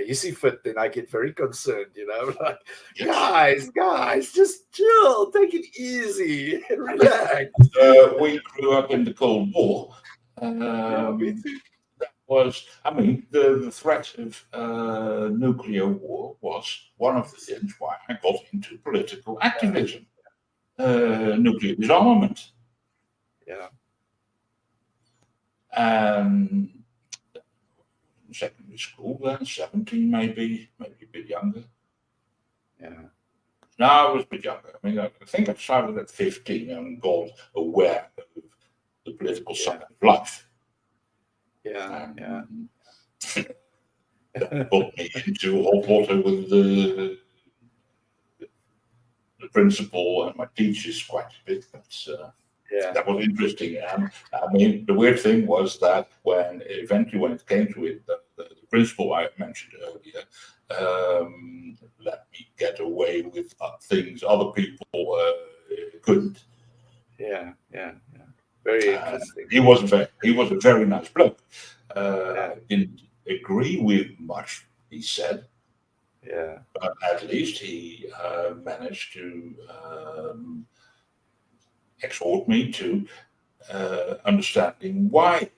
hissy fit. Then I get very concerned. Like, Yes. guys, just chill, take it easy, relax. We grew up in the Cold War. Me too. Was, I mean, the threat of nuclear war was one of the things why I got into political activism, nuclear disarmament. Yeah. And secondary school then, 17 maybe a bit younger. Yeah. No, I was a bit younger. I mean, I think I started at 15 and got aware of the political side of life. Yeah. That put me into hot water with the principal and my teachers quite a bit. But that was interesting. And I mean, the weird thing was that when it came to it, the principal I mentioned earlier let me get away with things other people couldn't. Yeah. Very interesting. He was a very nice bloke. I didn't agree with much he said. Yeah. But at least he managed to exhort me to understanding why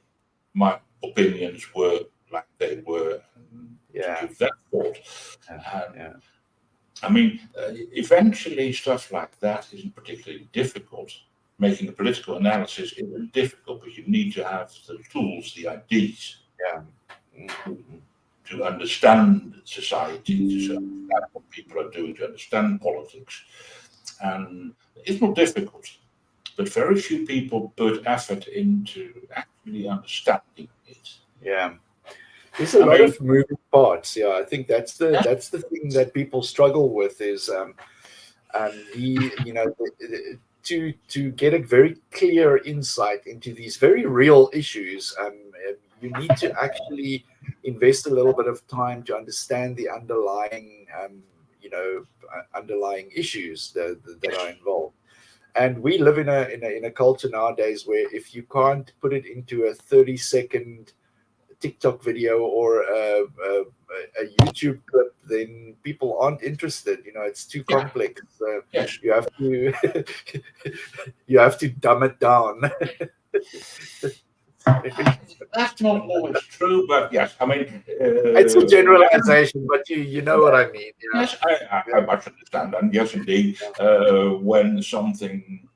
my opinions were like they were, and to give that thought. I mean, eventually stuff like that isn't particularly difficult. Making a political analysis isn't difficult, but you need to have the tools, the ideas. Yeah. Mm-hmm. to understand society, to understand what people are doing, to understand politics. And it's not difficult, but very few people put effort into actually understanding it. Yeah. There's a lot of moving parts. Yeah, I think that's the thing that people struggle with is to get a very clear insight into these very real issues. You need to actually invest a little bit of time to understand the underlying issues that are involved. And we live in a culture nowadays where if you can't put it into a 30-second TikTok video or a YouTube clip, then people aren't interested. It's too complex. Yes. You have to you have to dumb it down. That's not always true, but yes, I mean it's a generalization, but you know what I mean. Yes, I much understand, and yes, indeed, when something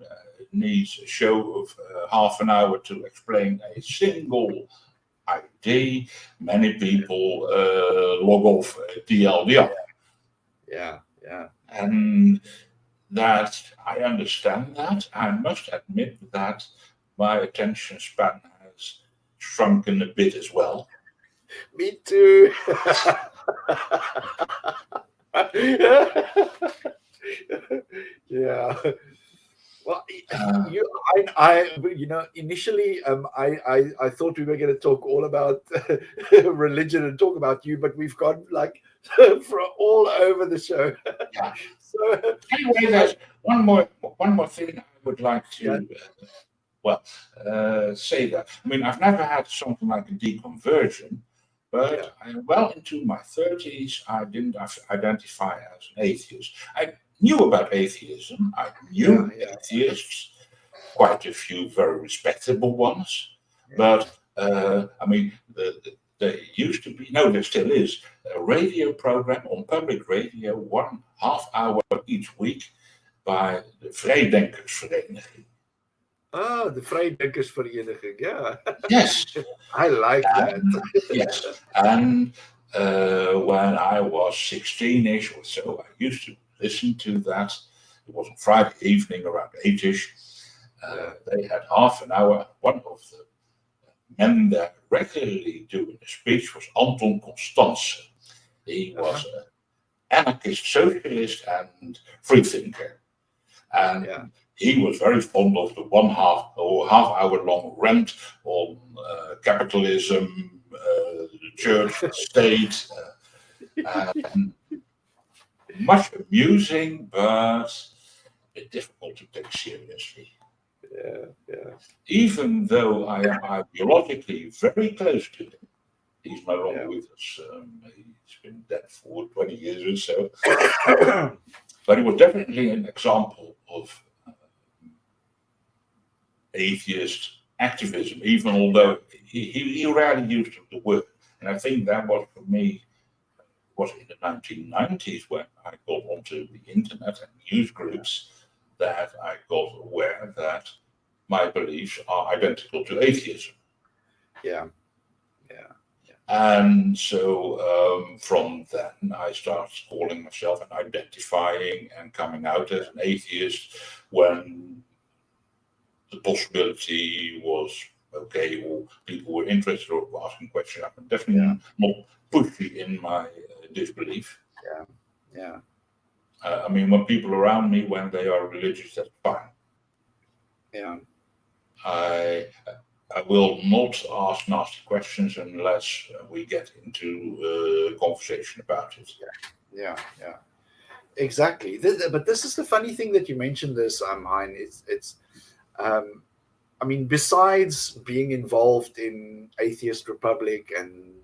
needs a show of half an hour to explain a single idea, many people log off TLDR. Yeah. And that I understand that. I must admit that my attention span has shrunken a bit as well. Me too. Yeah. Well, initially, I thought we were going to talk all about religion and talk about you, but we've gone like for all over the show. Yeah. So anyway, there's one more thing I would like to say that. I mean, I've never had something like a deconversion, but I'm well into my 30s. I didn't identify as an atheist. I knew about atheism. I knew atheists, quite a few very respectable ones. But I mean, there used to be, no, there still is, a radio program on public radio, 1.5 hour each week, by the Vrijdenkersvereniging. Oh, the Vrijdenkersvereniging, yeah. Yes. I like that. Yes. And when I was 16-ish or so, I used to listen to that. It was on Friday evening around 8-ish. They had half an hour. One of the men that regularly doing a speech was Anton Constance. He was an anarchist, socialist, and freethinker. And he was very fond of the half hour long rant on capitalism, the church, the state, and much amusing, but a bit difficult to take seriously. Yeah. Even though I am ideologically very close to him, he's no longer with us. He's been dead for 20 years or so. But he was definitely an example of atheist activism, even although he rarely used the word. And I think that was, for me, was in the 1990s when I got onto the internet and news groups that I got aware that my beliefs are identical to atheism. Yeah. And so from then I started calling myself and identifying and coming out as an atheist when the possibility was okay, or people were interested or asking questions. I'm definitely not pushy in my disbelief. Yeah. I mean, when people around me, when they are religious, that's fine. Yeah. I will not ask nasty questions unless we get into a conversation about it. Yeah. Exactly. But this is the funny thing that you mentioned this, Hein. It's I mean, besides being involved in Atheist Republic and,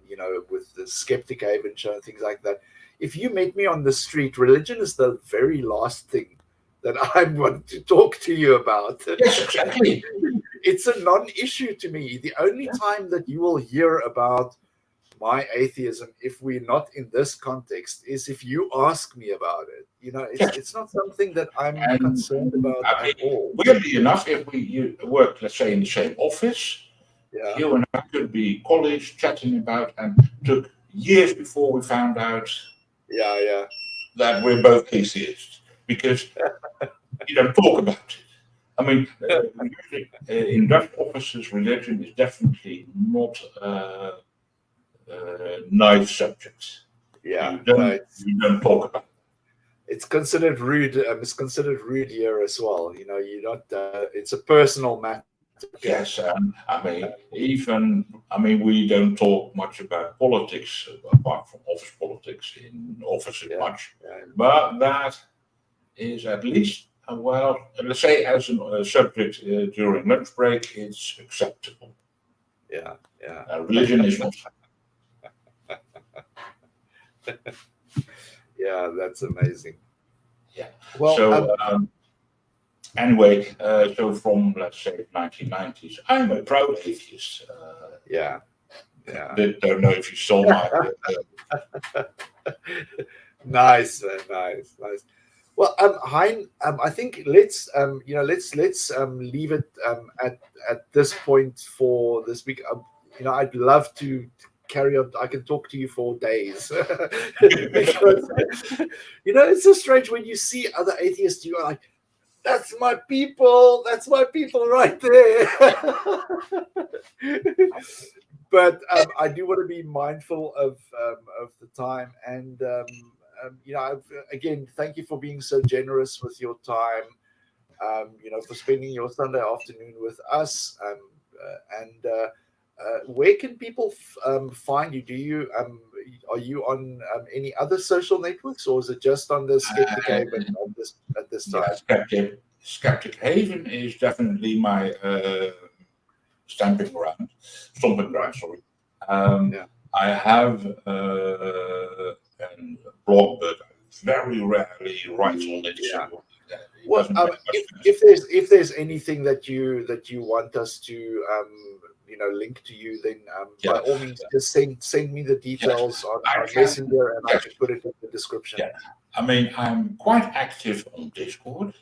with the Skeptic Haven show and things like that, if you met me on the street, religion is the very last thing that I want to talk to you about. Yes, exactly. It's a non-issue to me. The only time that you will hear about my atheism, if we're not in this context, is if you ask me about it. It's not something that I'm concerned about at all. Weirdly enough, if we work, let's say, in the same office, you and I could be colleagues chatting about and took years before we found out Yeah. that we're both atheists, because you don't talk about it. I mean, in Dutch offices, religion is definitely not a nice subject. Yeah. You don't talk about it. It's considered rude. It's considered rude here as well. You know, you're not. It's a personal matter. Yes, we don't talk much about politics apart from office politics in offices much, but that is at least let's say as a subject during lunch break, it's acceptable. Yeah. Religion is not. Yeah, that's amazing. Yeah. Well, so anyway, so from let's say 1990s, I'm a proud atheist. Yeah. Don't know if you saw my. Nice. Well, Hein, I think let's leave it at this point for this week. I'd love to carry on. I can talk to you for days because it's so strange when you see other atheists. You are like, that's my people. That's my people right there. But I do want to be mindful of the time, and again, thank you for being so generous with your time. For spending your Sunday afternoon with us. Where can people find you? Are you on any other social networks, or is it just on the Skeptic Haven at this time? Skeptic Haven is definitely my stomping ground. Sorry. I have a blog, but I very rarely write on it. Yeah. So well, if there's anything that you want us to link to you, then by all means just send me the details on Messenger, and I can put it in the description. Yeah. I mean, I'm quite active on Discord,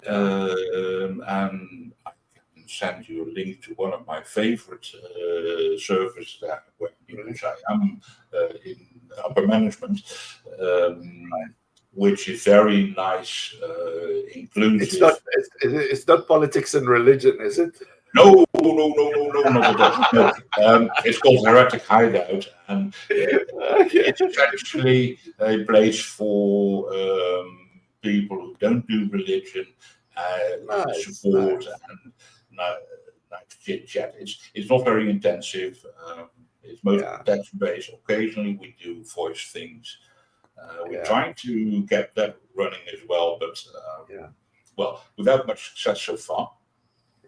and I can send you a link to one of my favorite servers which I am in upper management, which is very nice, inclusive. It's not politics and religion, is it? No, not at all. No. It's called Heretic Hideout, and it's essentially a place for people who don't do religion, support and nice chit chat. It's not very intensive. It's mostly text based. Occasionally we do voice things. We're trying to get that running as well, but without much success so far.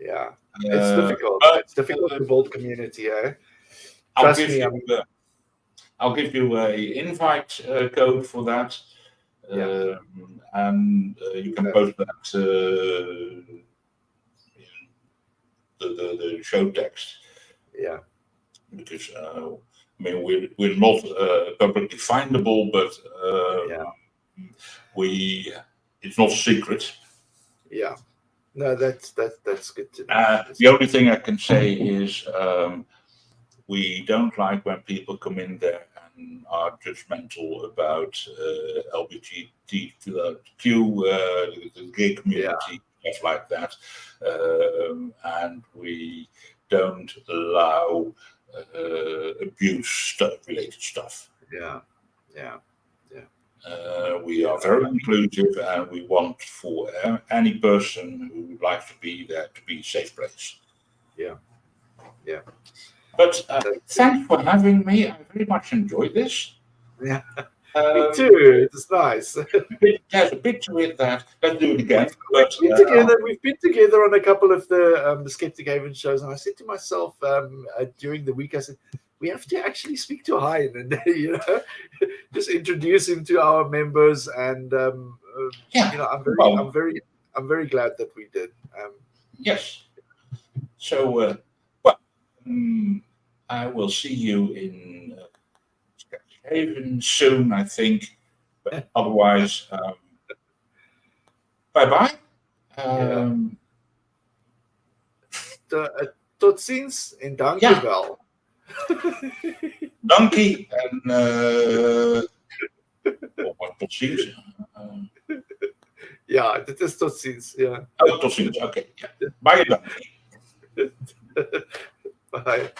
Yeah, it's difficult. It's difficult to build community, eh? Trust me. I'll give you a invite code for that, and you can post that the show text. Yeah, because we're not publicly findable, but it's not secret. Yeah. No, that's good to know. The only thing I can say is we don't like when people come in there and are judgmental about LGBTQ, the gay community, stuff like that, and we don't allow abuse related stuff. We are very inclusive, and we want for any person who would like to be there to be a safe place. Yeah. But thanks for having me. I very much enjoyed this. Yeah. Me too. It's nice. There's a bit to it that let's do it again. We've been together on a couple of the Skeptic Haven shows, and I said to myself during the week, I said, we have to actually speak to Hein and just introduce him to our members, and I'm very glad that we did. Yes. So I will see you in Skeptic Haven soon, I think. But otherwise, bye-bye. Tot ziens en dank je wel. Dankie en tot ziens. Ja, dit is tot ziens. Ja. Tot ziens, oké. Ja. Bye, dankie. Bye.